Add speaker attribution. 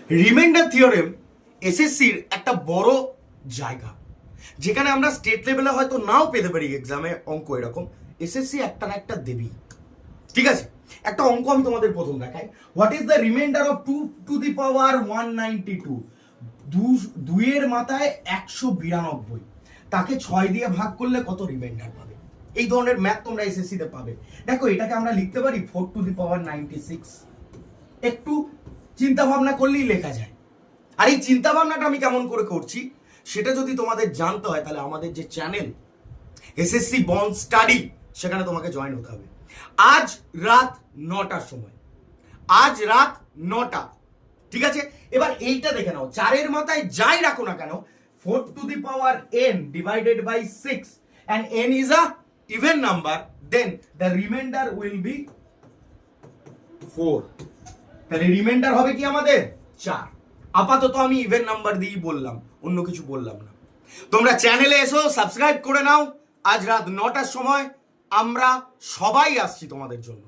Speaker 1: Reminder theorem এসএসসির একটা বড় জায়গা, যেখানে আমরা স্টেট লেভেলে হয়তো নাও পেতে পারি এক্সামে অঙ্ক এরকম, এসএসসি একটা না একটা দেবী। ঠিক আছে, একটা অঙ্ক আমি তোমাদের প্রথম দেখাই। What is the reminder of 2^192? দুইয়ের মাথায় 192, তাকে 6 দিয়ে ভাগ করলে কত রিমাইন্ডার পাবে? এই ধরনের ম্যাথ তোমরা এসএসসি তে পাবে। দেখো, এটাকে আমরা লিখতে পারি 4^96। একটু চিন্তা ভাবনা করলেই লেখা যায়। আর এই চিন্তা ভাবনাটা আমি কেমন করে করছি সেটা যদি তোমাদের জানতে হয়, তাহলে আমাদের যে চ্যানেল এসএসসি বন্ড স্টাডি, সেখানে তোমাকে জয়েন হতে হবে। আজ রাত 9টার সময়, আজ রাত 9টা, ঠিক আছে? এবার এইটা দেখে নাও, 4-এর মাথায় যাই রাখো না কেন, 4^n divided by 6, and n is a even number, then the remainder will be 4. তাহলে রিমাইন্ডার হবে কি আমাদের 4। আপাতত আমি ইভেন নাম্বার দিয়েই বললাম, অন্য কিছু বললাম না। তোমরা চ্যানেলে এসো, সাবস্ক্রাইব করে নাও। আজ রাত 9টার সময় আমরা সবাই আসছি তোমাদের জন্য।